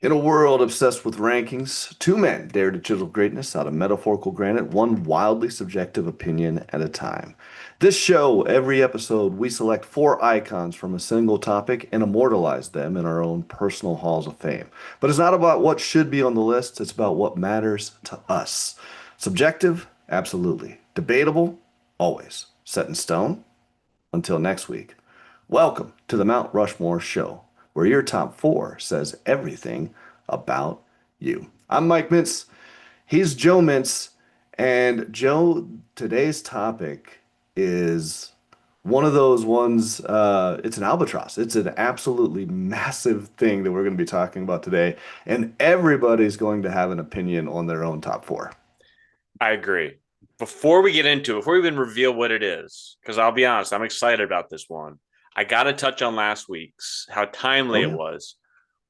In a world obsessed with rankings, two men dare to chisel greatness out of metaphorical granite, one wildly subjective opinion at a time. This show, every episode, we select four icons from a single topic and immortalize them in our own personal halls of fame. But it's not about what should be on the list, it's about what matters to us. Subjective? Absolutely. Debatable? Always. Set in stone? Until next week. Welcome to the Mount Rushmore Show, where your top four says everything about you. I'm Mike Mintz. He's Joe Mintz. And Joe, today's topic is one of those ones, it's an albatross. It's an absolutely massive thing that we're going to be talking about today. And everybody's going to have an opinion on their own top four. I agree. Before we get into it, before we even reveal what it is, because I'll be honest, I'm excited about this one. I got to touch on last week's, how timely Oh, it yeah. was.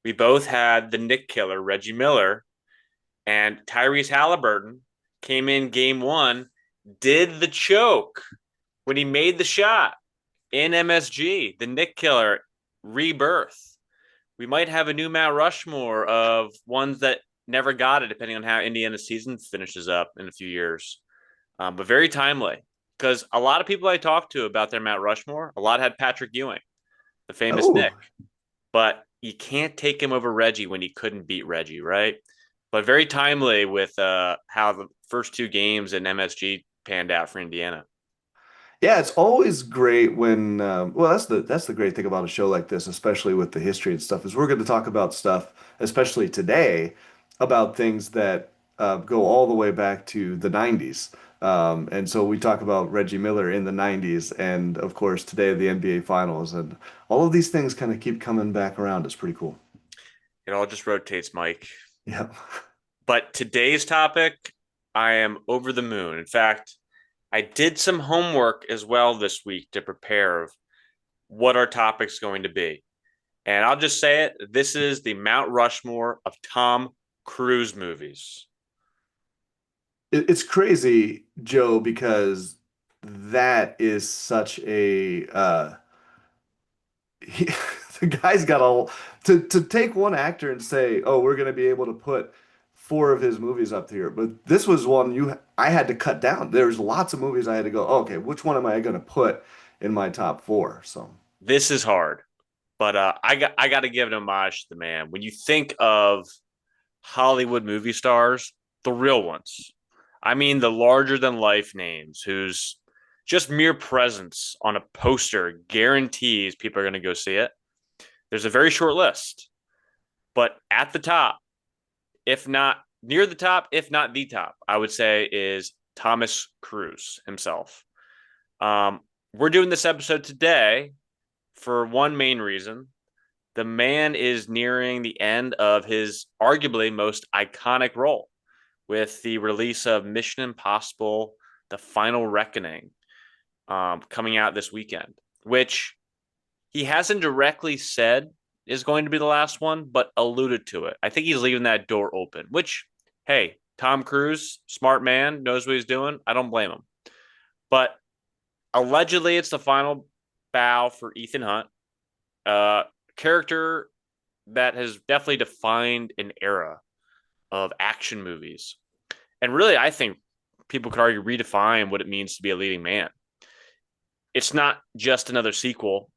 We both had the Nick killer, Reggie Miller, and Tyrese Halliburton came in game one, did the choke when he made the shot in MSG, the Nick killer rebirth. We might have a new Mount Rushmore of ones that never got it, depending on how Indiana's season finishes up in a few years. But very timely because a lot of people I talked to about their Mount Rushmore, a lot had Patrick Ewing, the famous Nick, Oh, but you can't take him over Reggie when he couldn't beat Reggie, right? But very timely with how the first two games in MSG panned out for Indiana. yeah, it's always great when well, that's the great thing about a show like this, especially with the history and stuff, is we're going to talk about stuff, especially today, about things that go all the way back to the 90s. And so we talk about Reggie Miller in the 90s, and of course today the NBA Finals, and all of these things kind of keep coming back around. It's pretty cool. It all just rotates, Mike. Yeah. But today's topic, I am over the moon. In fact, I did some homework as well this week to prepare of what our topic's going to be. And I'll just say it, this is the Mount Rushmore of Tom Cruise movies. It's crazy, Joe, because that is such a he, the guy's got all to take one actor and say, "Oh, we're going to be able to put four of his movies up here." But this was one you I had to cut down. There's lots of movies I had to go, oh, "Okay, which one am I going to put in my top four?" So, This is hard, but I got to give an homage to the man. When you think of Hollywood movie stars, the real ones, I mean the larger than life names whose just mere presence on a poster guarantees people are going to go see it. There's a very short list, but at the top, if not near the top, if not the top, I would say is Thomas Cruise himself. Um, we're doing this episode today for one main reason. The man is nearing the end of his arguably most iconic role with the release of Mission Impossible: The Final Reckoning coming out this weekend, which he hasn't directly said is going to be the last one, but alluded to it. I think he's leaving that door open, which, hey, Tom Cruise, smart man, knows what he's doing. I don't blame him. But allegedly, it's the final bow for Ethan Hunt, a character that has definitely defined an era of action movies. And really, I think people could argue redefine what it means to be a leading man. It's not just another sequel,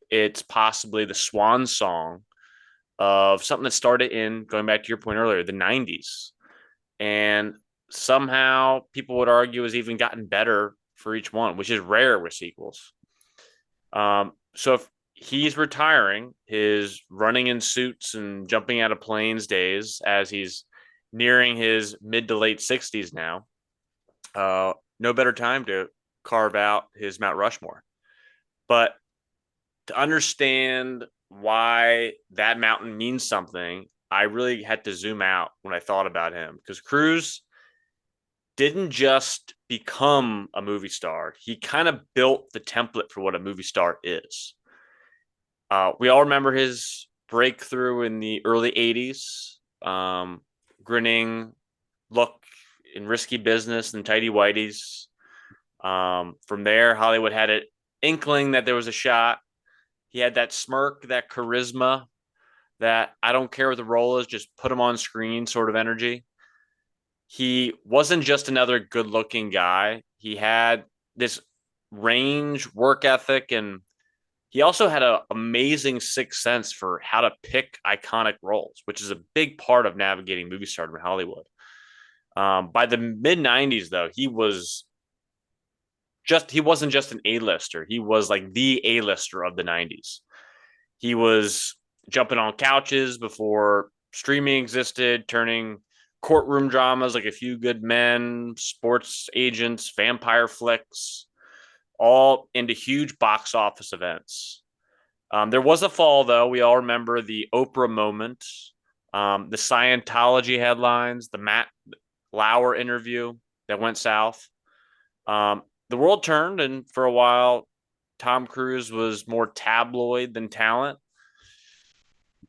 it's possibly the swan song of something that started in, going back to your point earlier, the 90s. And somehow people would argue has even gotten better for each one, which is rare with sequels. So if he's retiring his running in suits and jumping out of planes days as he's nearing his mid to late 60s now, no better time to carve out his Mount Rushmore. But to understand why that mountain means something, I really had to zoom out when I thought about him because Cruz didn't just become a movie star, he kind of built the template for what a movie star is. We all remember his breakthrough in the early 80s, grinning look in Risky Business and Tidy Whitey's. From there, Hollywood had an inkling that there was a shot. He had that smirk, that charisma. that I don't care what the role is, just put him on screen sort of energy. He wasn't just another good looking guy. He had this range, work ethic, and he also had an amazing sixth sense for how to pick iconic roles, which is a big part of navigating movie stardom in Hollywood. By the mid 90s, though, he wasn't just an A-lister. He was like the A-lister of the 90s. He was jumping on couches before streaming existed, turning courtroom dramas like A Few Good Men, sports agents, vampire flicks, all into huge box office events. There was a fall, though. We all remember the Oprah moment, the Scientology headlines, the Matt Lauer interview that went south. The world turned, and for a while, Tom Cruise was more tabloid than talent.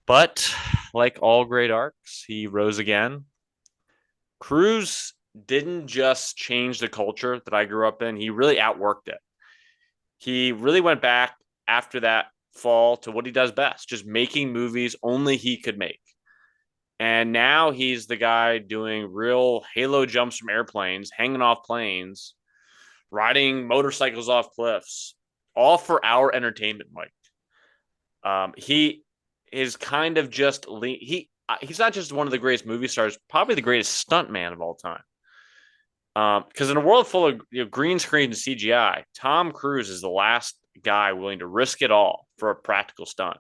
But like all great arcs, he rose again. Cruise didn't just change the culture that I grew up in, he really outworked it. He really went back after that fall to what he does best, just making movies only he could make. And now he's the guy doing real halo jumps from airplanes, hanging off planes, riding motorcycles off cliffs, all for our entertainment, Mike. He is kind of just he's not just one of the greatest movie stars, probably the greatest stuntman of all time. Because in a world full of green screen and CGI, Tom Cruise is the last guy willing to risk it all for a practical stunt.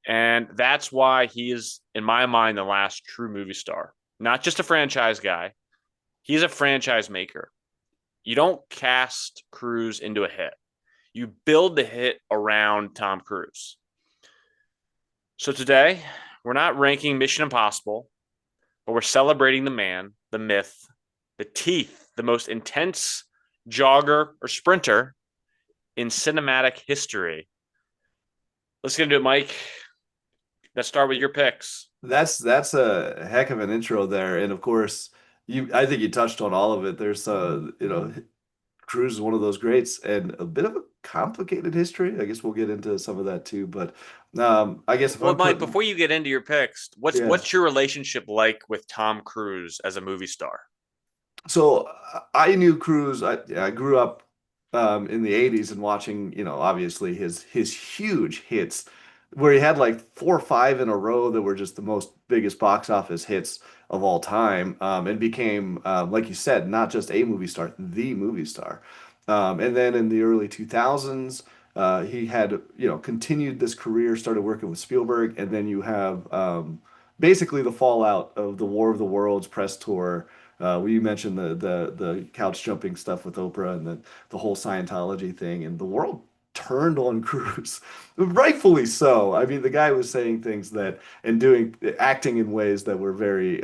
And that's why he is, in my mind, the last true movie star. Not just a franchise guy, he's a franchise maker. You don't cast Cruise into a hit, you build the hit around Tom Cruise. So today, we're not ranking Mission Impossible, but we're celebrating the man, the myth, the teeth, the most intense jogger or sprinter in cinematic history. Let's get into it, Mike. Let's start with your picks. That's a heck of an intro there, and of course, I think you touched on all of it. There's Cruz is one of those greats, and a bit of a complicated history. I guess we'll get into some of that too. But I guess if Well, I'm Mike, putting, before you get into your picks, what's yeah. what's your relationship like with Tom Cruise as a movie star? So I knew Cruz. I grew up in the '80s and watching, obviously his huge hits, where he had like 4 or 5 in a row that were just the most biggest box office hits of all time, and became, like you said, not just a movie star, the movie star. And then in the early 2000s, he had, continued this career, started working with Spielberg, and then you have basically the fallout of the War of the Worlds press tour. Well, you mentioned the couch jumping stuff with Oprah and the whole Scientology thing, and the world turned on Cruise, rightfully so. I mean, the guy was saying things that and doing acting in ways that were very,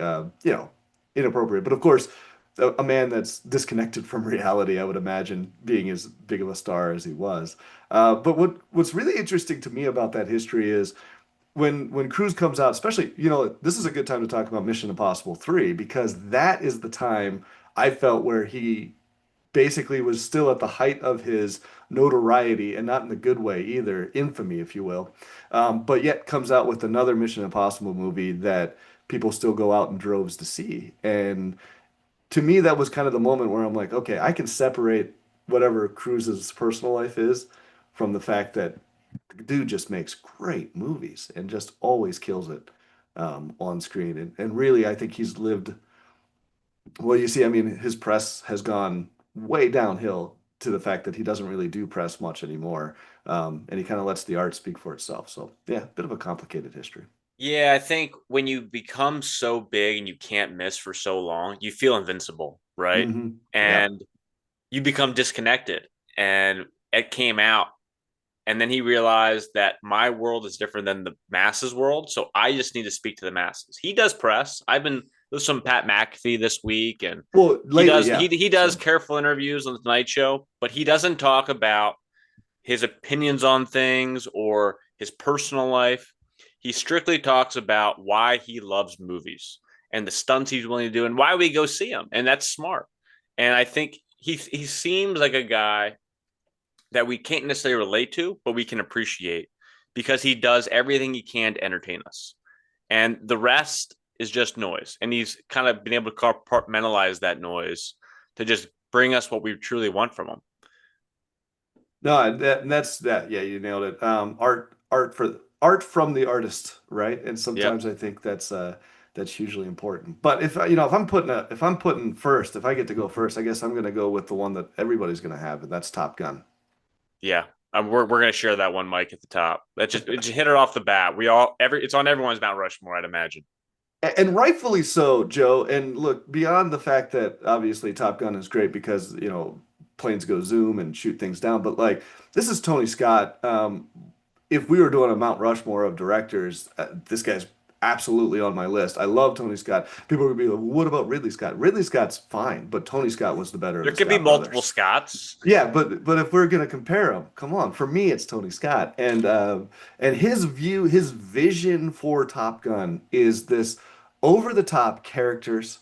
inappropriate. But of course, a man that's disconnected from reality, I would imagine, being as big of a star as he was. But what's really interesting to me about that history is when Cruise comes out, especially, this is a good time to talk about Mission Impossible 3 because that is the time I felt where he basically was still at the height of his notoriety and not in the good way either, infamy, if you will. But yet comes out with another Mission Impossible movie that people still go out in droves to see. And to me, that was kind of the moment where I'm like, okay, I can separate whatever Cruise's personal life is from the fact that the dude just makes great movies and just always kills it on screen. And really, I think he's lived, well, you see, I mean, his press has gone way downhill to the fact that he doesn't really do press much anymore. And he kind of lets the art speak for itself. So, yeah, bit of a complicated history. Yeah, I think when you become so big and you can't miss for so long, you feel invincible, right? Yeah. And you become disconnected. And it came out. And then he realized that my world is different than the masses world. So I just need to speak to the masses. He does press. I've been with some Pat McAfee this week, and Well, he lately, does yeah. he does So, careful interviews on the Tonight Show, but he doesn't talk about his opinions on things or his personal life. He strictly talks about why he loves movies and the stunts he's willing to do and why we go see him. And that's smart. And I think he seems like a guy that we can't necessarily relate to, but we can appreciate because he does everything he can to entertain us. And the rest is just noise. And he's kind of been able to compartmentalize that noise to just bring us what we truly want from him. No, that's that. Yeah, you nailed it. Art from the artist, right? And Yep. sometimes I think that's hugely important. But if I'm putting first, if I get to go first, I guess I'm going to go with the one that everybody's going to have, and that's Top Gun. Yeah. We're gonna share that one mic at the top. It just hit it off the bat. We all every it's on everyone's Mount Rushmore, I'd imagine. And rightfully so, Joe. And look, beyond the fact that obviously Top Gun is great because, planes go zoom and shoot things down, but like this is Tony Scott. If we were doing a Mount Rushmore of directors, this guy's absolutely on my list. I love Tony Scott. People would be like, what about Ridley Scott? Ridley Scott's fine, but Tony Scott was the better of There the could be Scott multiple brothers. Scots. Yeah, but if we're gonna compare them, come on. For me, it's Tony Scott, and his vision for Top Gun is this over-the-top characters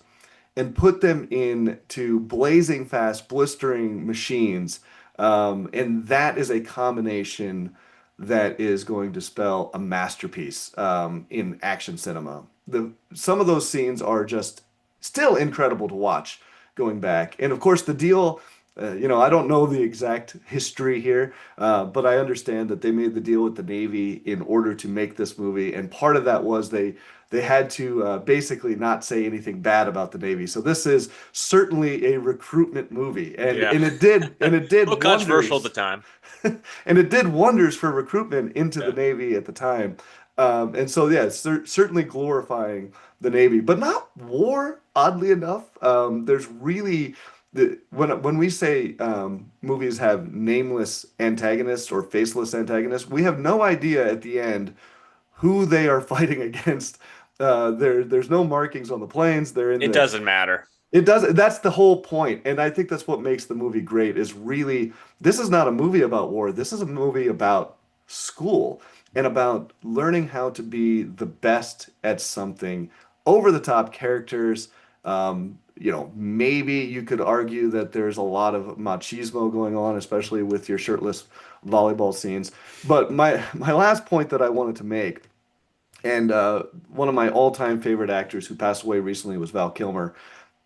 and put them into blazing fast, blistering machines, and that is a combination that is going to spell a masterpiece in action cinema. Some of those scenes are just still incredible to watch going back, and of course the deal. I don't know the exact history here, but I understand that they made the deal with the Navy in order to make this movie, and part of that was they had to basically not say anything bad about the Navy. So this is certainly a recruitment movie, and Yeah. and it did and it A little did controversial at the wonders, time. and it did wonders for recruitment into the Yeah. Navy at the time. And so yeah, it's certainly glorifying the Navy, but not war. Oddly enough, there's really when we say movies have nameless antagonists or faceless antagonists, we have no idea at the end who they are fighting against. There's no markings on the planes. They're in It the doesn't matter. it does. That's the whole point, and I think that's what makes the movie great. Is really this is not a movie about war. This is a movie about school and about learning how to be the best at something. Over the top characters. Maybe you could argue that there's a lot of machismo going on, especially with your shirtless volleyball scenes. But my last point that I wanted to make, and one of my all-time favorite actors who passed away recently was Val Kilmer.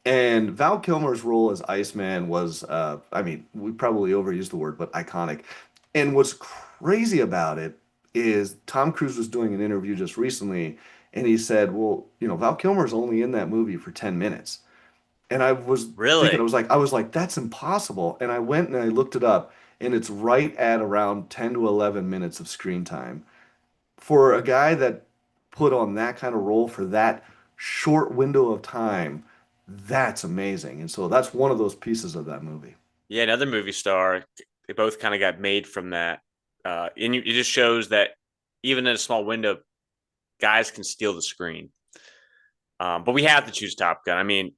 And Val Kilmer's role as Iceman was, I mean, we probably overused the word, but iconic. And what's crazy about it is Tom Cruise was doing an interview just recently, and he said, well, Val Kilmer's only in that movie for 10 minutes. And I was thinking, Really? I was like, that's impossible. And I went and I looked it up, and it's right at around 10 to 11 minutes of screen time for a guy that put on that kind of role for that short window of time, that's amazing. And so that's one of those pieces of that movie. Yeah, another movie star. They both kind of got made from that. And it just shows that even in a small window, guys can steal the screen. But we have to choose Top Gun. I mean,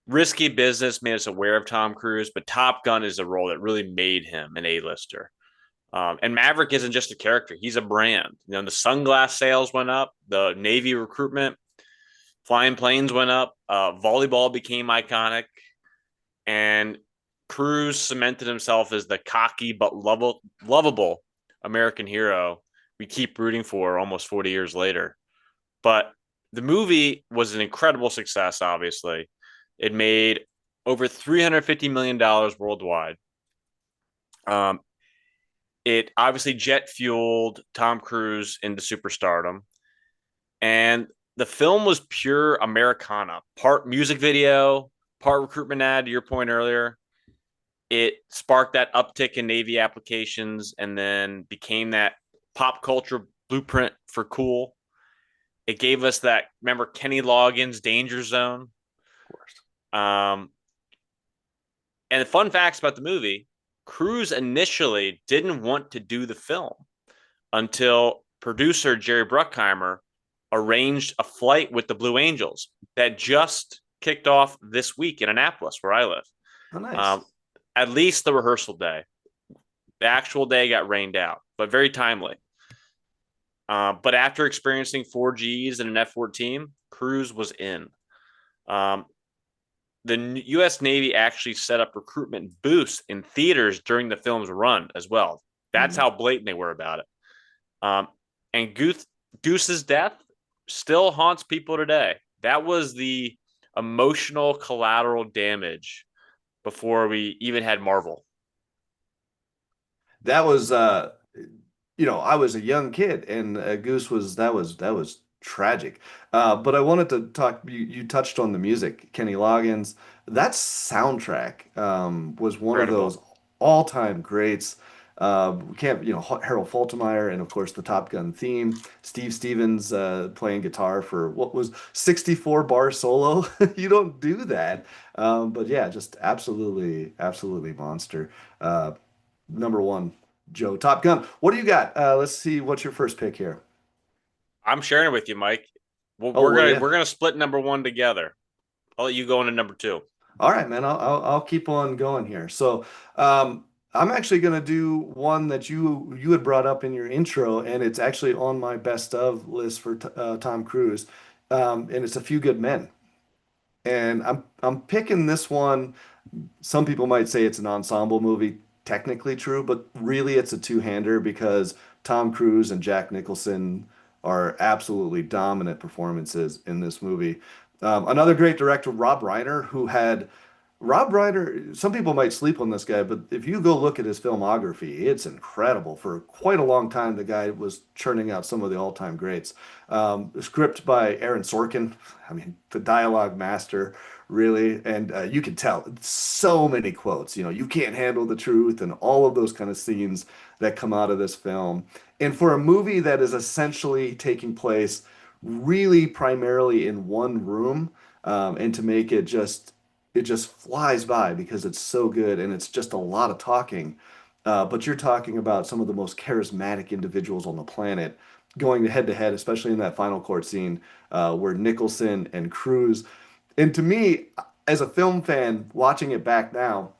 Risky Business made us aware of Tom Cruise, but Top Gun is a role that really made him an A-lister. And Maverick isn't just a character; he's a brand. The sunglass sales went up, the Navy recruitment, flying planes went up, volleyball became iconic, and Cruise cemented himself as the cocky but lovable American hero we keep rooting for almost 40 years later. But the movie was an incredible success, obviously. It made over $350 million worldwide. Um, it obviously jet fueled Tom Cruise into superstardom. And the film was pure Americana, part music video, part recruitment ad, to your point earlier. It sparked that uptick in Navy applications and then became that pop culture blueprint for cool. It gave us that, remember Kenny Loggins' Danger Zone? Of course. Um, and the fun facts about the movie, Cruise initially didn't want to do the film until producer Jerry Bruckheimer arranged a flight with the Blue Angels that just kicked off this week in Annapolis, where I live. Oh, nice. Um, at least the rehearsal day. The actual day got rained out, but very timely. But after experiencing 4Gs and an F-14, Cruise was in. Um, the U.S. Navy actually set up recruitment booths in theaters during the film's run as well. That's Mhm. how blatant they were about it. Um, and Goose's death still haunts people today. That was the emotional collateral damage before we even had Marvel. That was I was a young kid, and Goose was that was tragic. But I wanted to talk. You touched on the music, Kenny Loggins. That soundtrack was one of Incredible. those all-time greats. We can't, Harold Faltermeyer, and of course the Top Gun theme. Steve Stevens playing guitar for what was 64 bar solo. You don't do that. But yeah, just absolutely, absolutely monster. Number one, Joe. Top Gun. What do you got? Let's see. What's your first pick here? I'm sharing it with you, Mike. Well, Oh, we're well, gonna yeah. we're gonna split number one together. I'll let you go into number two. All right, man. I'll keep on going here. So, um, I'm actually gonna do one that you had brought up in your intro, and it's actually on my best of list for Tom Cruise, and it's A Few Good Men. And I'm picking this one. Some people might say it's an ensemble movie, technically true, but really it's a two-hander because Tom Cruise and Jack Nicholson are absolutely dominant performances in this movie. Another great director, Rob Reiner, who had Rob Reiner, some people might sleep on this guy, but if you go look at his filmography, it's incredible. For quite a long time, the guy was churning out some of the all-time greats. Script by Aaron Sorkin, I mean, the dialogue master, really. And you can tell so many quotes, you can't handle the truth, and all of those kind of scenes that come out of this film. And for a movie that is essentially taking place really primarily in one room, and to make it just flies by because it's so good and it's just a lot of talking. But you're talking about some of the most charismatic individuals on the planet going head to head, especially in that final court scene where Nicholson and Cruise. And to me, as a film fan, watching it back now,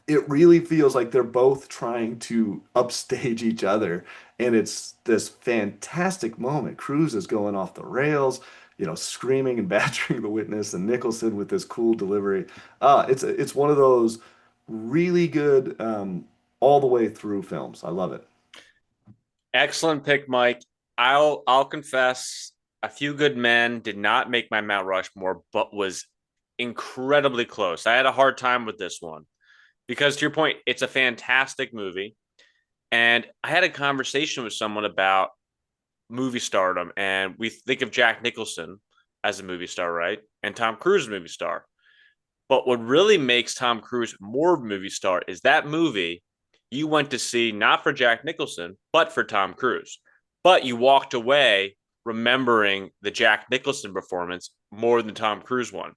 it really feels like they're both trying to upstage each other. And it's this fantastic moment. Cruz is going off the rails, screaming and badgering the witness, and Nicholson with this cool delivery. It's one of those really good all the way through films. I love it. Excellent pick, Mike. I'll confess, A Few Good Men did not make my Mount Rushmore, but was incredibly close. I had a hard time with this one because, to your point, it's a fantastic movie. And I had a conversation with someone about movie stardom, and we think of Jack Nicholson as a movie star, right? And Tom Cruise as a movie star. But what really makes Tom Cruise more of a movie star is that movie you went to see not for Jack Nicholson, but for Tom Cruise. But you walked away remembering the Jack Nicholson performance more than the Tom Cruise one.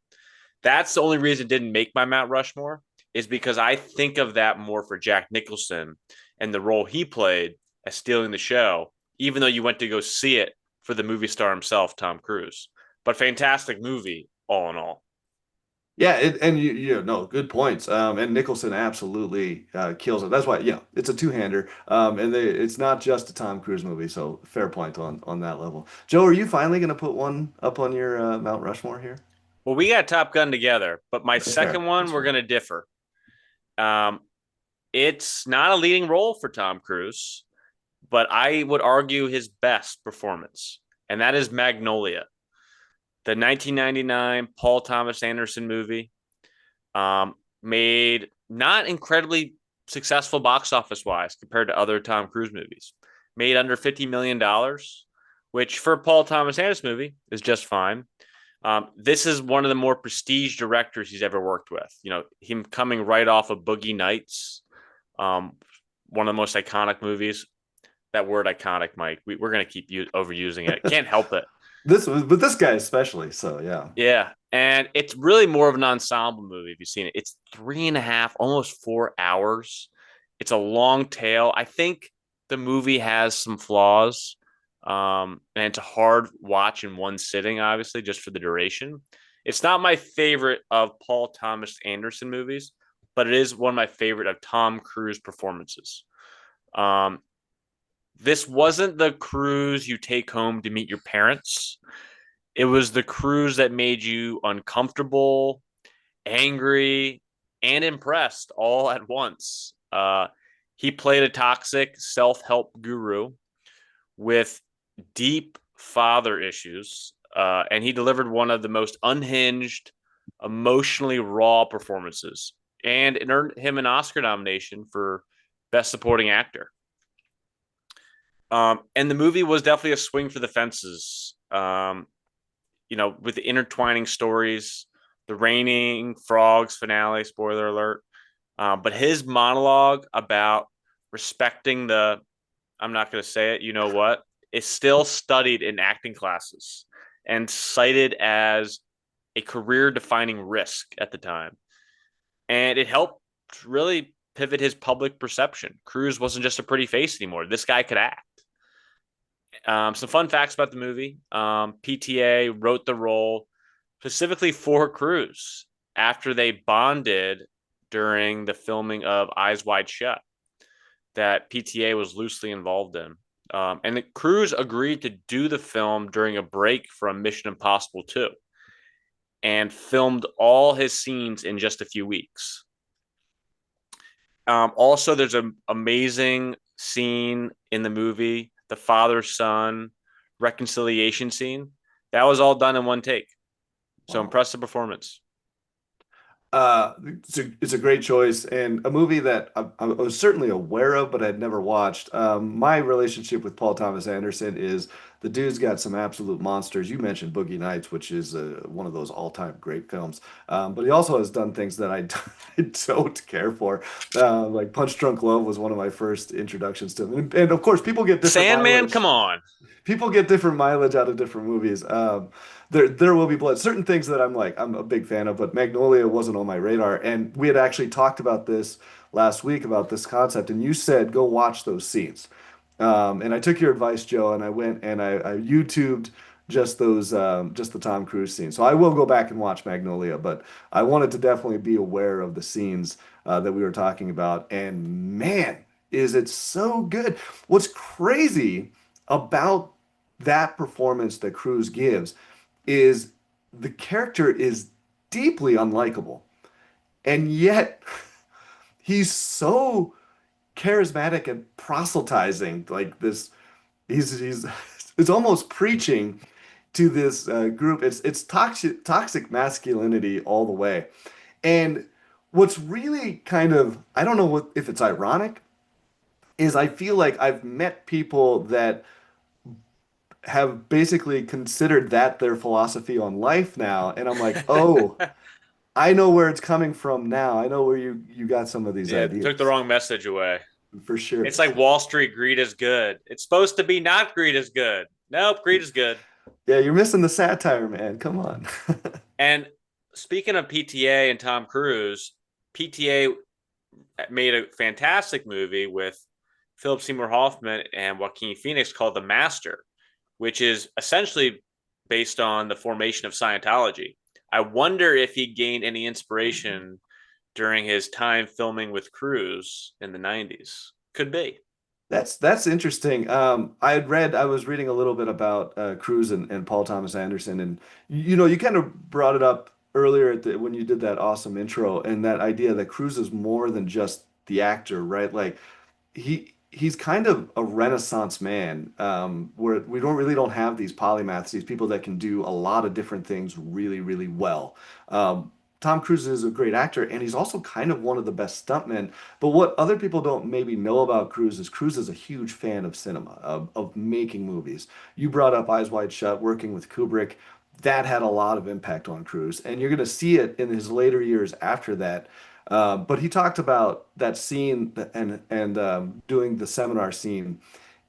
That's the only reason it didn't make my Mount Rushmore, is because I think of that more for Jack Nicholson and the role he played as stealing the show, even though you went to go see it for the movie star himself, Tom Cruise. But fantastic movie, all in all. Yeah, and no, good points. And Nicholson absolutely kills it. That's why, it's a two-hander. And it's not just a Tom Cruise movie, so fair point on that level. Joe, are you finally going to put one up on your Mount Rushmore here? Well, we got Top Gun together, but my That's second fair. one, That's we're fair. going to differ. Um, it's not a leading role for Tom Cruise, but I would argue his best performance, and that is Magnolia, the 1999 Paul Thomas Anderson movie. Made not incredibly successful box office wise compared to other Tom Cruise movies. Made under $50 million, which for a Paul Thomas Anderson movie is just fine. This is one of the more prestige directors he's ever worked with. Him coming right off of Boogie Nights, um, one of the most iconic movies. That word iconic, Mike. We're going to keep overusing it. Can't help it. But this guy especially. So yeah. Yeah. And it's really more of an ensemble movie if you've seen it. It's 3.5, almost 4 hours. It's a long tail. I think the movie has some flaws. And it's a hard watch in one sitting, obviously, just for the duration. It's not my favorite of Paul Thomas Anderson movies, but it is one of my favorite of Tom Cruise performances. Um, this wasn't the cruise you take home to meet your parents. It was the cruise that made you uncomfortable, angry, and impressed all at once. He played a toxic self help guru with deep father issues, and he delivered one of the most unhinged, emotionally raw performances, and it earned him an Oscar nomination for Best Supporting Actor. And the movie was definitely a swing for the fences. With the intertwining stories, the raining frogs finale, spoiler alert. But his monologue about respecting the, I'm not going to say it, you know what, is still studied in acting classes and cited as a career defining risk at the time. And it helped really pivot his public perception. Cruise wasn't just a pretty face anymore. This guy could act. Some fun facts about the movie. PTA wrote the role specifically for Cruise after they bonded during the filming of Eyes Wide Shut, that PTA was loosely involved in. And Cruise agreed to do the film during a break from Mission Impossible 2 and filmed all his scenes in just a few weeks. Also, there's an amazing scene in the movie, the father son reconciliation scene. That was all done in one take. So Wow. impressive performance. It's a great choice and a movie that I was certainly aware of, but I'd never watched. My relationship with Paul Thomas Anderson is the dude's got some absolute monsters. You mentioned Boogie Nights, which is one of those all-time great films. But he also has done things that I don't care for. Like Punch Drunk Love was one of my first introductions to him. And of course, people get different Sandman, mileage. come on. People get different mileage out of different movies. There will be blood. Certain things that I'm a big fan of, but Magnolia wasn't on my radar. And we had actually talked about this last week about this concept, and you said go watch those scenes. And I took your advice, Joe, and I went and I YouTubed just the Tom Cruise scene. So I will go back and watch Magnolia, but I wanted to definitely be aware of the scenes that we were talking about. And man, is it so good! What's crazy about that performance that Cruise gives is the character is deeply unlikable, and yet he's so charismatic and proselytizing like this. He's it's almost preaching to this group. It's toxic masculinity all the way. And what's really kind of, I don't know if it's ironic, is I feel like I've met people that have basically considered that their philosophy on life now, and I'm like, oh, I know where it's coming from now. I know where you got some of these Yeah, took the ideas. wrong message away. For It's sure. like Wall Street greed is good. It's supposed to be not greed is good. Nope, greed is good. Yeah, you're missing the satire, man. Come on. And speaking of PTA and Tom Cruise, PTA made a fantastic movie with Philip Seymour Hoffman and Joaquin Phoenix called The Master, which is essentially based on the formation of Scientology. I wonder if he gained any inspiration during his time filming with Cruise in the 90s. Could be. That's interesting. I was reading a little bit about Cruise and Paul Thomas Anderson, and you kind of brought it up earlier when you did that awesome intro, and that idea that Cruise is more than just the actor, right? Like he's kind of a Renaissance man, where we don't have these polymaths, these people that can do a lot of different things really, really well. Tom Cruise is a great actor, and he's also kind of one of the best stuntmen. But what other people don't maybe know about Cruise is a huge fan of cinema, of making movies. You brought up Eyes Wide Shut, working with Kubrick. That had a lot of impact on Cruise, and you're going to see it in his later years after that. But he talked about that scene and doing the seminar scene.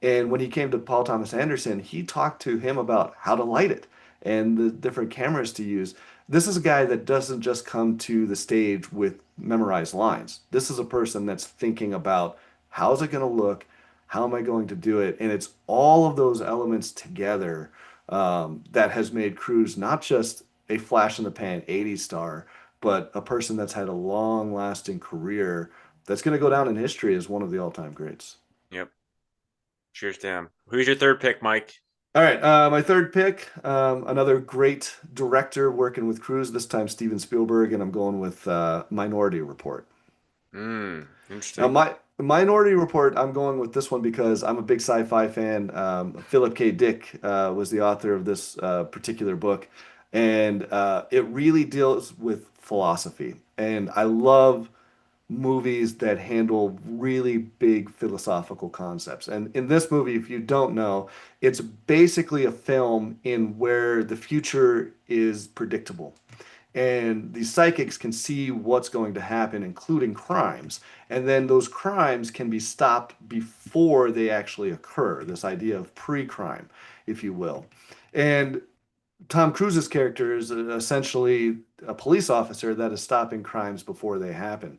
And when he came to Paul Thomas Anderson, he talked to him about how to light it and the different cameras to use. This is a guy that doesn't just come to the stage with memorized lines. This is a person that's thinking about how's it going to look? How am I going to do it? And it's all of those elements together that has made Cruise not just a flash in the pan 80s star, but a person that's had a long lasting career that's going to go down in history as one of the all time greats. Yep. Cheers to him. Who's your third pick, Mike? All right, my third pick, another great director working with Cruise, this time Steven Spielberg, and I'm going with Minority Report. Mm, Now, interesting. Minority Report, I'm going with this one because I'm a big sci-fi fan. Philip K. Dick was the author of this particular book, and it really deals with philosophy. And I love movies that handle really big philosophical concepts. And in this movie, if you don't know, it's basically a film in where the future is predictable. And these psychics can see what's going to happen, including crimes. And then those crimes can be stopped before they actually occur. This idea of pre-crime, if you will. And Tom Cruise's character is essentially a police officer that is stopping crimes before they happen.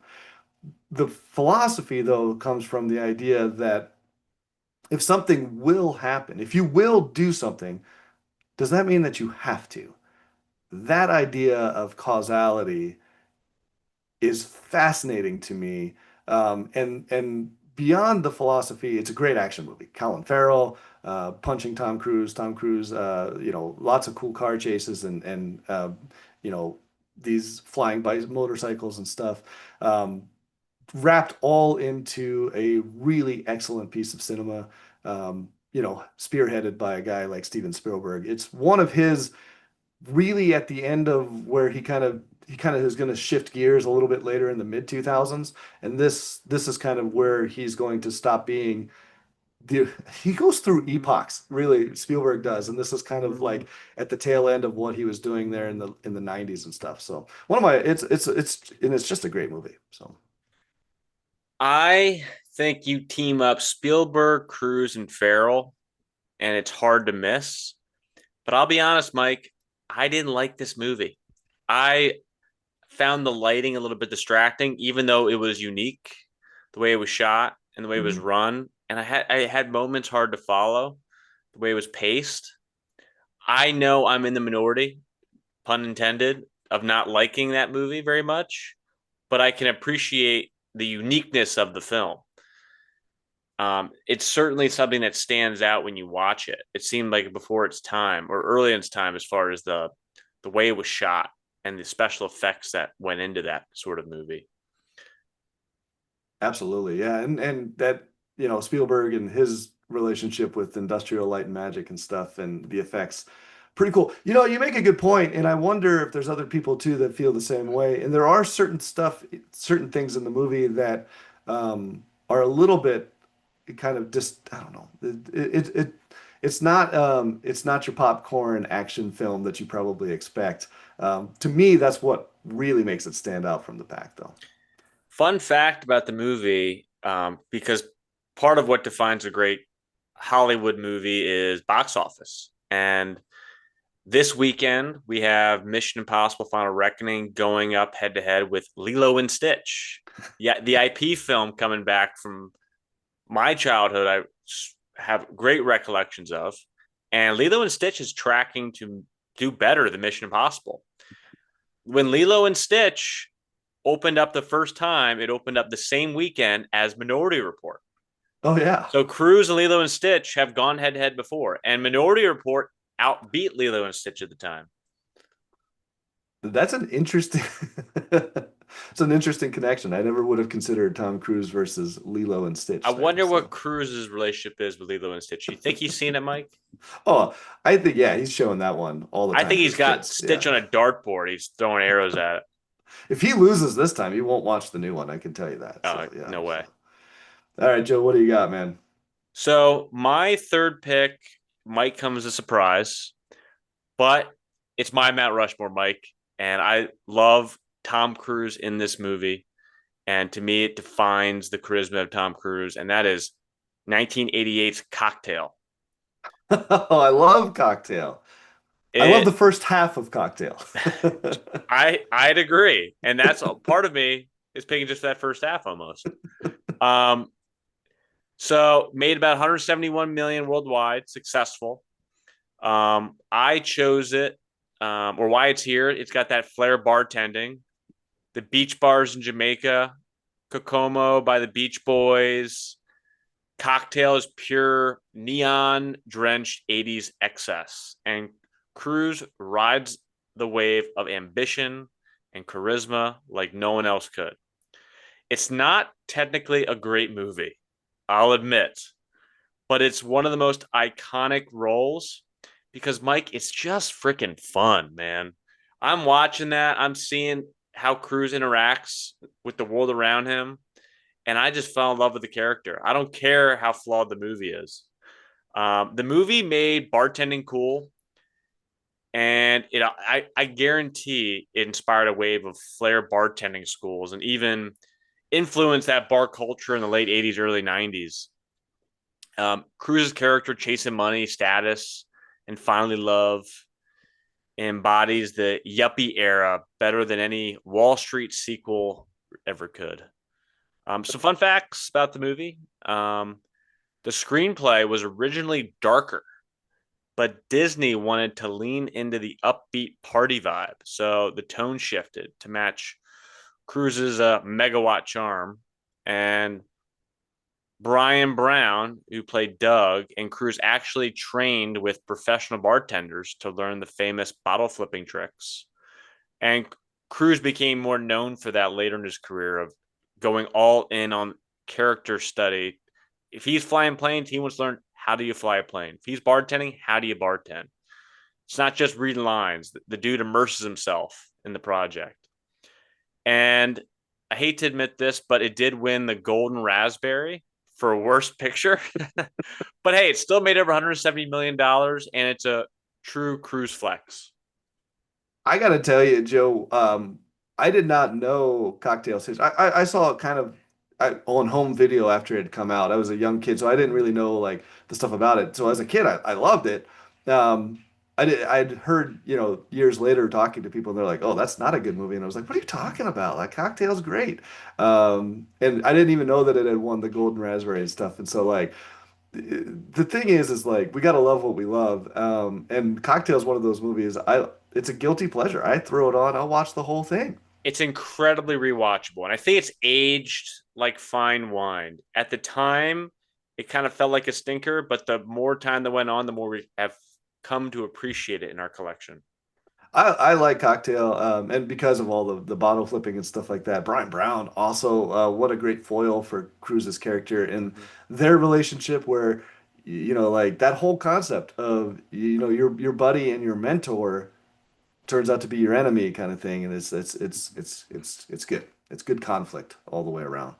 The philosophy, though, comes from the idea that if something will happen, if you will do something, does that mean that you have to? That idea of causality is fascinating to me. And beyond the philosophy, it's a great action movie. Colin Farrell, punching Tom Cruise, lots of cool car chases and you know, these flying bike motorcycles and stuff. Um, Wrapped all into a really excellent piece of cinema. Spearheaded by a guy like Steven Spielberg. It's one of his really at the end of where he kind of is going to shift gears a little bit later in the mid 2000s, and this is kind of where he's going to stop being the he goes through epochs, really, Spielberg does, and this is kind of like at the tail end of what he was doing there in the 90s and stuff. So one of my it's just a great movie. So I think you team up Spielberg, Cruise, and Farrell, and it's hard to miss. But I'll be honest, Mike, I didn't like this movie. I found the lighting a little bit distracting, even though it was unique, the way it was shot and the way it was Mhm. run. And I had moments hard to follow, the way it was paced. I know I'm in the minority, pun intended, of not liking that movie very much, but I can appreciate the uniqueness of the film. It's certainly something that stands out when you watch it. It seemed like before its time or early in its time, as far as the way it was shot and the special effects that went into that sort of movie. Absolutely, yeah, and that Spielberg and his relationship with Industrial Light and Magic and stuff and the effects, pretty cool. You make a good point, and I wonder if there's other people too that feel the same way. And there are certain things in the movie that are a little bit kind of just I don't know. It's not your popcorn action film that you probably expect. To me, that's what really makes it stand out from the pack, though. Fun fact about the movie, because part of what defines a great Hollywood movie is box office. And this weekend, we have Mission Impossible Final Reckoning going up head to head with Lilo and Stitch. Yeah, the IP film coming back from my childhood, I have great recollections of. And Lilo and Stitch is tracking to do better than Mission Impossible. When Lilo and Stitch opened up the first time, it opened up the same weekend as Minority Report. Oh yeah. So Cruise and Lilo and Stitch have gone head to head before, and Minority Report outbeat Lilo and Stitch at the time. That's an interesting it's an interesting connection. I never would have considered Tom Cruise versus Lilo and I Stitch there. wonder what So, Cruise's relationship is with Lilo and Stitch. You think he's seen it, Mike? oh, I think yeah, he's showing that one all the I time think to he's his got kids. Stitch Yeah. on a dartboard. He's throwing arrows at it. If he loses this time, he won't watch the new one. I can tell you that. Oh, So, yeah. no So. way. All right, Joe, what do you got, man? So my third pick might come as a surprise, but it's my Mount Rushmore, Mike, and I love Tom Cruise in this movie. And to me, it defines the charisma of Tom Cruise, and that is 1988's Cocktail. Oh, I love Cocktail. I love the It, first half of Cocktail. I'd agree, and that's a part of me is picking just that first half almost. Um, so made about 171 million worldwide, successful. I chose it, or why it's here. It's got that flair bartending, the beach bars in Jamaica, Kokomo by the Beach Boys. Cocktail is pure neon drenched 80s excess. And Cruise rides the wave of ambition and charisma like no one else could. It's not technically a great movie, I'll admit, but it's one of the most iconic roles because Mike, it's just freaking fun, man. I'm watching that. I'm seeing how Cruise interacts with the world around him, and I just fell in love with the character. I don't care how flawed the movie is. The movie made bartending cool, and I guarantee it inspired a wave of flair bartending schools, and even influenced that bar culture in the late '80s, early '90s. Cruz's character, chasing money, status, and finally love, embodies the yuppie era better than any Wall Street sequel ever could. Some fun facts about the movie. The screenplay was originally darker, but Disney wanted to lean into the upbeat party vibe. So the tone shifted to match Cruz's megawatt charm. And Brian Brown, who played Doug, and Cruz actually trained with professional bartenders to learn the famous bottle flipping tricks. And Cruz became more known for that later in his career of going all in on character study. If he's flying planes, he wants to learn how do you fly a plane. If he's bartending, how do you bartend? It's not just reading lines. The dude immerses himself in the project. And I hate to admit this, but it did win the Golden Raspberry for worst picture. But hey, it still made over $170 million, and it's a true cruise flex. I gotta tell you, Joe, I did not know Cocktail Stage. I saw it kind of on home video after it had come out. I was a young kid, so I didn't really know like the stuff about it. So as a kid, I loved it. Um, I'd heard, years later talking to people, and they're like, "Oh, that's not a good movie," and I was like, "What are you talking about? Like, Cocktail's great." And I didn't even know that it had won the Golden Raspberry and stuff. And so like the thing is like we gotta love what we love. And Cocktail's one of those movies. It's a guilty pleasure. I throw it on. I'll watch the whole thing. It's incredibly rewatchable, and I think it's aged like fine wine. At the time, it kind of felt like a stinker, but the more time that went on, the more we have come to appreciate it in our collection. I like Cocktail, and because of all the bottle flipping and stuff like that. Brian Brown also, what a great foil for Cruz's character and Mhm. their relationship, where like that whole concept of your buddy and your mentor turns out to be your enemy kind of thing, and it's good. It's good conflict all the way around.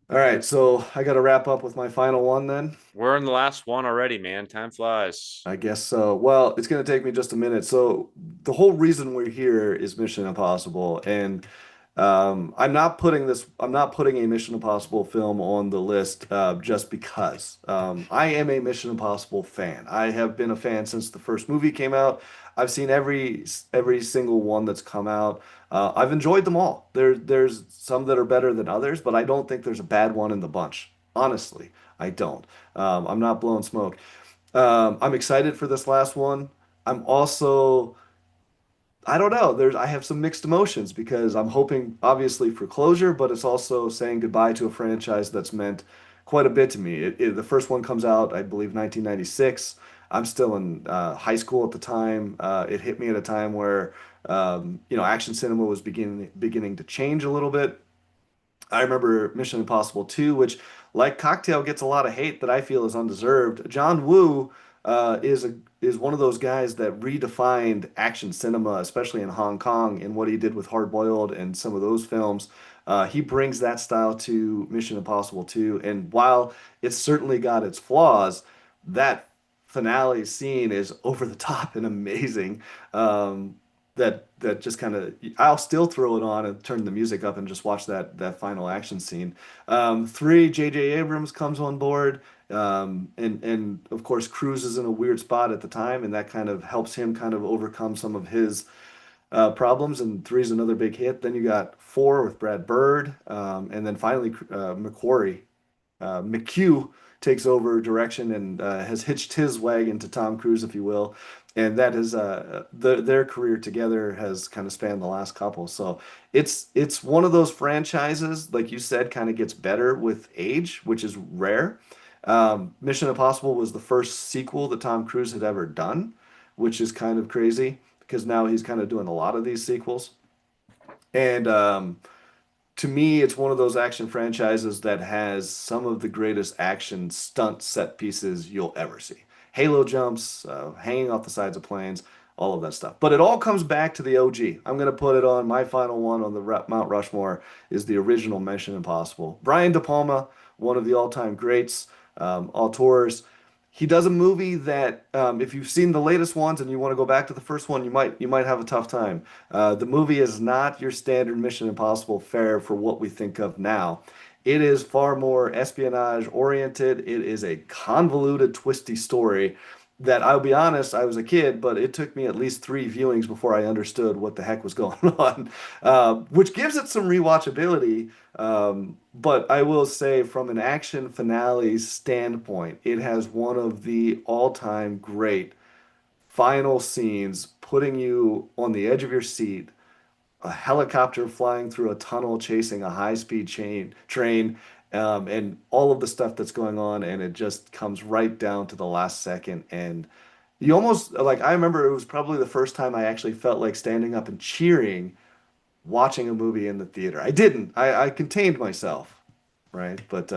All right, so I got to wrap up with my final one then. We're in the last one already, man. Time flies. I guess so. Well, it's going to take me just a minute. So the whole reason we're here is Mission Impossible, and I'm not putting a Mission Impossible film on the list just because. I am a Mission Impossible fan. I have been a fan since the first movie came out. I've seen every single one that's come out. I've enjoyed them all. There's some that are better than others, but I don't think there's a bad one in the bunch. Honestly, I don't. I'm not blowing smoke. I'm excited for this last one. I'm also, I don't know, I have some mixed emotions because I'm hoping obviously for closure, but it's also saying goodbye to a franchise that's meant quite a bit to me. The first one comes out, I believe, 1996. I'm still in high school at the time. It hit me at a time where action cinema was beginning to change a little bit. I remember Mission Impossible 2, which, like Cocktail, gets a lot of hate that I feel is undeserved. John Woo is one of those guys that redefined action cinema, especially in Hong Kong, and what he did with Hard Boiled and some of those films. He brings that style to Mission Impossible 2, and while it's certainly got its flaws, that finale scene is over the top and amazing. That just kind of I'll still throw it on and turn the music up and just watch that final action scene. Three, J.J. Abrams comes on board, and of course Cruise is in a weird spot at the time, and that kind of helps him kind of overcome some of his problems. And three's another big hit. Then you got four with Brad Bird, and then finally McQuarrie McHugh takes over direction and has hitched his wagon to Tom Cruise, if you will. And that is their career together has kind of spanned the last couple. So it's one of those franchises, like you said, kind of gets better with age, which is rare. Mission Impossible was the first sequel that Tom Cruise had ever done, which is kind of crazy because now he's kind of doing a lot of these sequels. And to me, it's one of those action franchises that has some of the greatest action stunt set pieces you'll ever see. Halo jumps, hanging off the sides of planes, all of that stuff. But it all comes back to the OG. I'm going to put it on my final one on the Mount Rushmore is the original Mission Impossible. Brian De Palma, one of the all-time greats, auteurs. He does a movie that, if you've seen the latest ones and you want to go back to the first one, you might have a tough time. The movie is not your standard Mission Impossible fare for what we think of now. It is far more espionage oriented. It is a convoluted, twisty story that I'll be honest, I was a kid, but it took me at least three viewings before I understood what the heck was going on, which gives it some rewatchability. But I will say, from an action finale standpoint, it has one of the all-time great final scenes, putting you on the edge of your seat, a helicopter flying through a tunnel chasing a high-speed train, and all of the stuff that's going on, and it just comes right down to the last second. And you almost like, I remember it was probably the first time I actually felt like standing up and cheering watching a movie in the theater. I didn't. I contained myself, right? But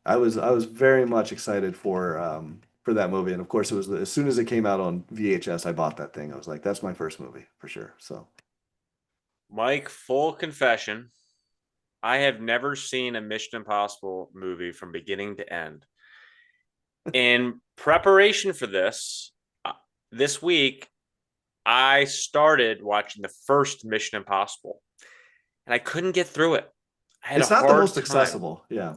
I was very much excited for that movie. And of course, it was as soon as it came out on VHS, I bought that thing. I was like, that's my first movie for sure. So. Mike, full confession. I have never seen a Mission Impossible movie from beginning to end. In preparation for this week, I started watching the first Mission Impossible and I couldn't get through it. I had a It's not the hard most time. accessible. Yeah.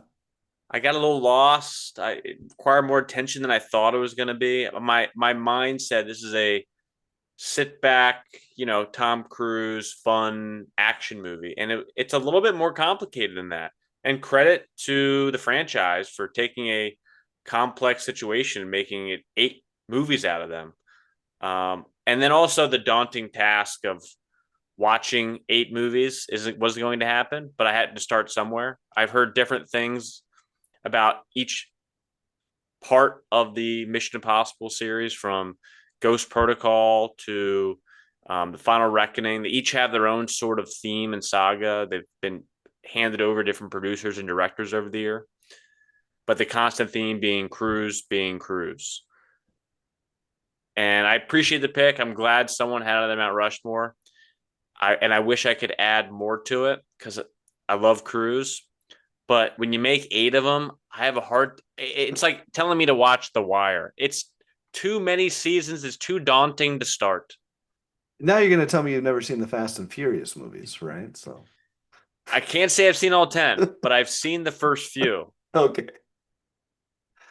I got a little lost. It required more attention than I thought it was going to be. My mind said this is a sit back, Tom Cruise fun action movie, and it's a little bit more complicated than that. And credit to the franchise for taking a complex situation and making it 8 movies out of them. And then also the daunting task of watching 8 movies was going to happen, but I had to start somewhere. I've heard different things about each part of the Mission Impossible series, from Ghost Protocol to the Final Reckoning. They each have their own sort of theme and saga. They've been handed over to different producers and directors over the year, but the constant theme being Cruise, being Cruise. And I appreciate the pick. I'm glad someone had it on Mount Rushmore. I wish I could add more to it because I love Cruise. But when you make 8 of them, I have a hard. It's like telling me to watch The Wire. It's too many seasons. It's too daunting to start. Now you're going to tell me you've never seen the Fast and Furious movies, right? So. I can't say I've seen all 10, but I've seen the first few, Okay.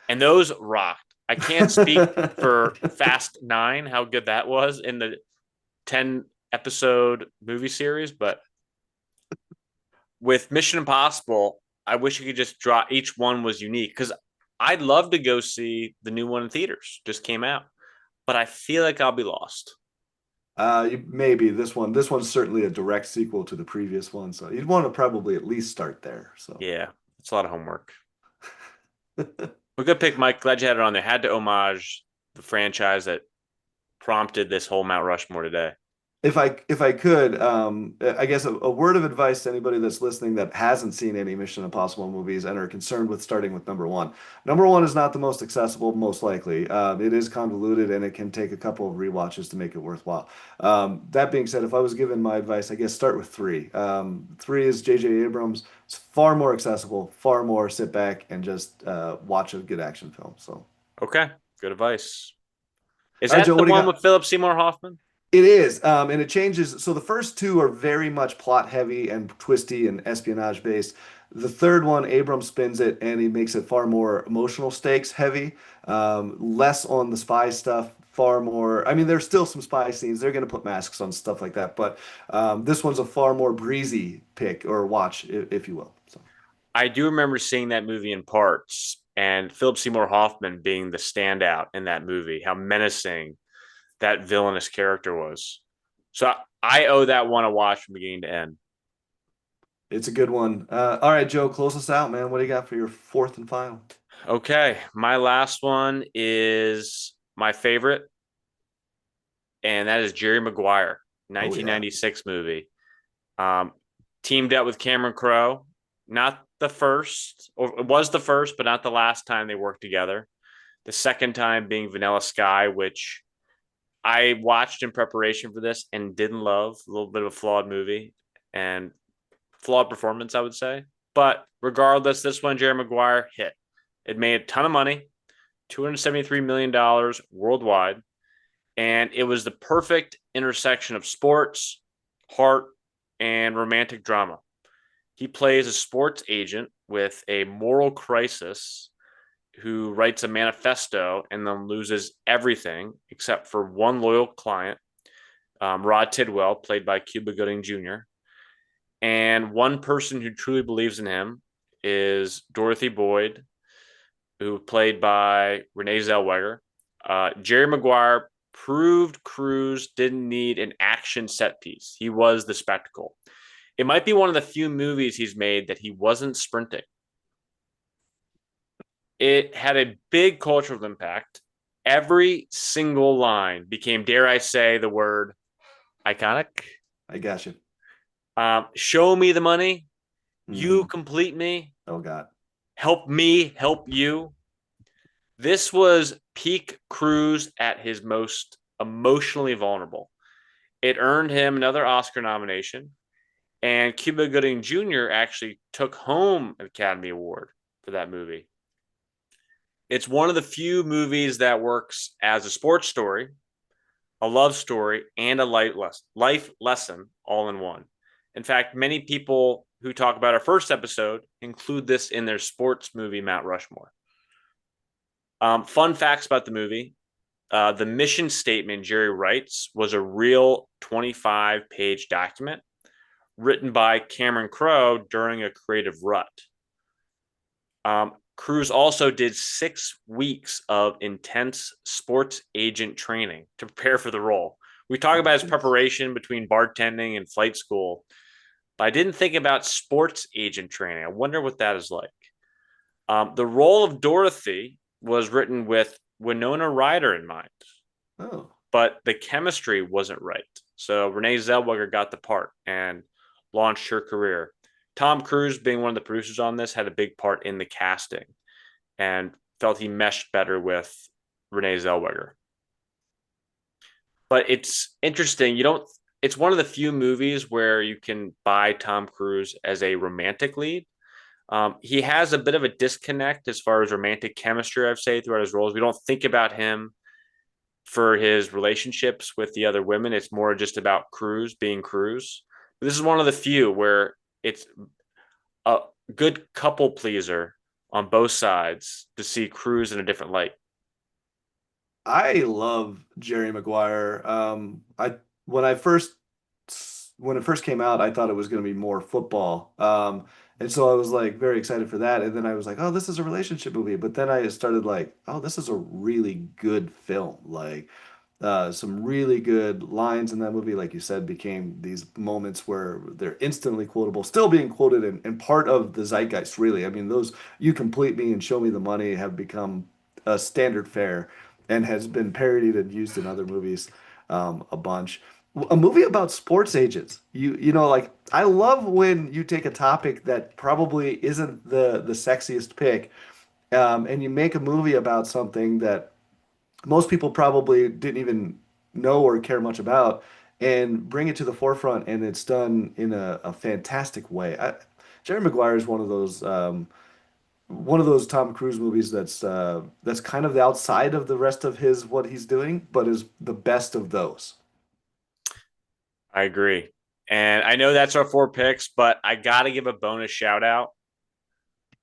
and those rocked. I can't speak for Fast 9, how good that was in the 10 episode movie series, but with Mission Impossible, I wish you could just draw each one was unique, because I'd love to go see the new one in theaters. Just came out, but I feel like I'll be lost. Maybe this one's certainly a direct sequel to the previous one, so you'd want to probably at least start there. So. Yeah, it's a lot of homework. Well, good pick, Mike. Glad you had it on there. Had to homage the franchise that prompted this whole Mount Rushmore today. If I could, I guess a word of advice to anybody that's listening that hasn't seen any Mission Impossible movies and are concerned with starting with number one. Number one is not the most accessible, most likely. It is convoluted and it can take a couple of rewatches to make it worthwhile. That being said, if I was given my advice, I guess start with three. Three is J.J. Abrams. It's far more accessible, far more sit back and just watch a good action film. So, Okay, good advice. Is all right, that Joe, the what do you one got? with Philip Seymour Hoffman? It is, and it changes. So the first two are very much plot heavy and twisty and espionage based. The third one, Abrams spins it and he makes it far more emotional stakes heavy, less on the spy stuff, far more. I mean, there's still some spy scenes. They're going to put masks on stuff like that, but this one's a far more breezy pick or watch, if you will. So. I do remember seeing that movie in parts, and Philip Seymour Hoffman being the standout in that movie, how menacing that villainous character was. So I owe that one a watch from beginning to end. It's a good one. All right, Joe, close us out, man. What do you got for your fourth and final? Okay, my last one is my favorite, and that is Jerry Maguire, Oh yeah. 1996 movie. Um, Teamed up with Cameron Crowe. Not the first, or it was the first, but not the last time they worked together. The second time being Vanilla Sky, which I watched in preparation for this and didn't love. A little bit of a flawed movie and flawed performance, I would say. But regardless, this one, Jerry Maguire hit. It made a ton of money, $273 million worldwide. And it was the perfect intersection of sports, heart, and romantic drama. He plays a sports agent with a moral crisis who writes a manifesto and then loses everything except for one loyal client, Rod Tidwell, played by Cuba Gooding Jr. And one person who truly believes in him is Dorothy Boyd, who played by Renee Zellweger. Jerry Maguire proved Cruise didn't need an action set piece. He was the spectacle. It might be one of the few movies he's made that he wasn't sprinting. It had a big cultural impact. Every single line became, dare I say, the word iconic. I got you. Show me the money. You Hmm. complete me. Oh God. Help me help you. This was peak Cruise at his most emotionally vulnerable. It earned him another Oscar nomination, and Cuba Gooding Jr. actually took home an Academy Award for that movie. It's one of the few movies that works as a sports story, a love story, and a life lesson all in one. In fact, many people who talk about our first episode include this in their sports movie, Mount Rushmore. Fun facts about the movie. The mission statement Jerry writes was a real 25-page document written by Cameron Crowe during a creative rut. Cruise also did 6 weeks of intense sports agent training to prepare for the role. We talk Oh, about his jeez. preparation between bartending and flight school, but I didn't think about sports agent training. I wonder what that is like. The role of Dorothy was written with Winona Ryder in mind, Oh, but the chemistry wasn't right. So Renee Zellweger got the part and launched her career. Tom Cruise, being one of the producers on this, had a big part in the casting and felt he meshed better with Renee Zellweger. But it's interesting. You don't. It's one of the few movies where you can buy Tom Cruise as a romantic lead. He has a bit of a disconnect as far as romantic chemistry, I'd say, throughout his roles. We don't think about him for his relationships with the other women. It's more just about Cruise being Cruise. But this is one of the few where it's a good couple pleaser on both sides to see Cruise in a different light. I love Jerry Maguire. I when I first when it first came out, I thought it was going to be more football. And so I was like very excited for that. And then I was like, oh, this is a relationship movie. But then I started like, oh, this is a really good film. Like some really good lines in that movie, like you said, became these moments where they're instantly quotable, still being quoted and part of the zeitgeist, really. I mean, those "You Complete Me" and "Show Me the Money" have become a standard fare and has been parodied and used in other movies a bunch. A movie about sports agents. You know, like I love when you take a topic that probably isn't the sexiest pick, and you make a movie about something that most people probably didn't even know or care much about and bring it to the forefront and it's done in a fantastic way. Jerry Maguire is one of those Tom Cruise movies that's kind of the outside of the rest of his what he's doing, but is the best of those. I agree. And I know that's our 4 picks, but I got to give a bonus shout out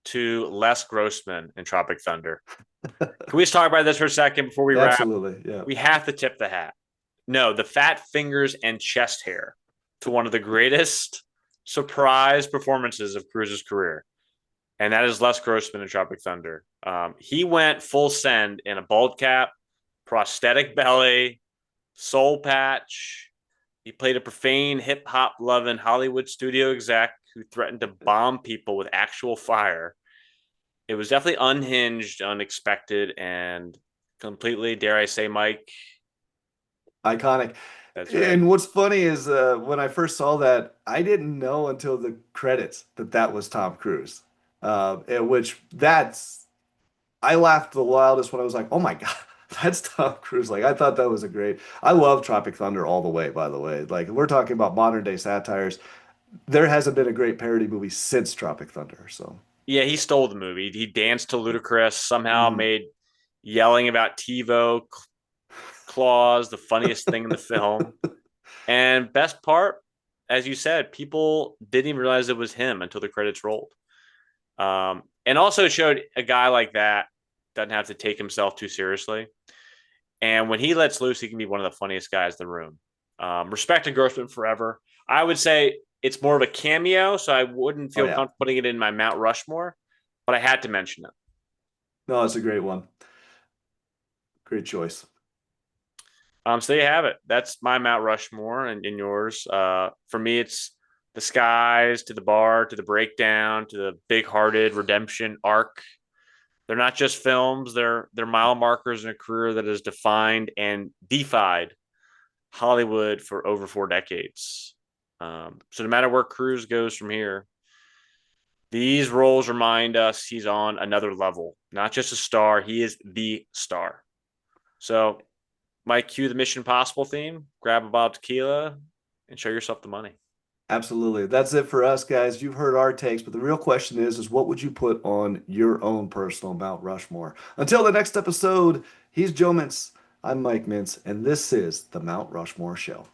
to Les Grossman in Tropic Thunder. Can we just talk about this for a second before we wrap? Absolutely, yeah. We have to tip the hat. No, the fat fingers and chest hair to one of the greatest surprise performances of Cruise's career. And that is Les Grossman in Tropic Thunder. He went full send in a bald cap, prosthetic belly, soul patch. He played a profane, hip hop loving Hollywood studio exec who threatened to bomb people with actual fire. It was definitely unhinged, unexpected, and completely, dare I say, Mike, Iconic. That's right. And what's funny is when I first saw that, I didn't know until the credits that that was Tom Cruise. Which that's I laughed the loudest when I was like, "Oh my God, that's Tom Cruise!" Like I thought that was a great. I love Tropic Thunder all the way. By the way, like we're talking about modern day satires. There hasn't been a great parody movie since Tropic Thunder. So, Yeah, he stole the movie. He danced to Ludacris, somehow mm. made yelling about TiVo claws the funniest thing in the film. And best part, as you said, people didn't even realize it was him until the credits rolled. And also it showed a guy like that doesn't have to take himself too seriously. And when he lets loose, he can be one of the funniest guys in the room. Respect and Grossman forever. I would say it's more of a cameo, so I wouldn't Oh feel yeah, comfortable putting it in my Mount Rushmore, but I had to mention it. no, it's a great one. Great choice. So there you have it. That's my Mount Rushmore and yours. For me, it's the skies to the bar to the breakdown to the big-hearted redemption arc. They're not just films; they're mile markers in a career that has defined and defied Hollywood for over 4 decades. So no matter where Cruise goes from here, these roles remind us he's on another level, not just a star; he is the star. So might cue the Mission Impossible theme, grab a bottle of tequila, and show yourself the money. Absolutely. That's it for us, guys. You've heard our takes, but the real question is what would you put on your own personal Mount Rushmore? Until the next episode, he's Joe Mintz. I'm Mike Mintz, and this is the Mount Rushmore Show.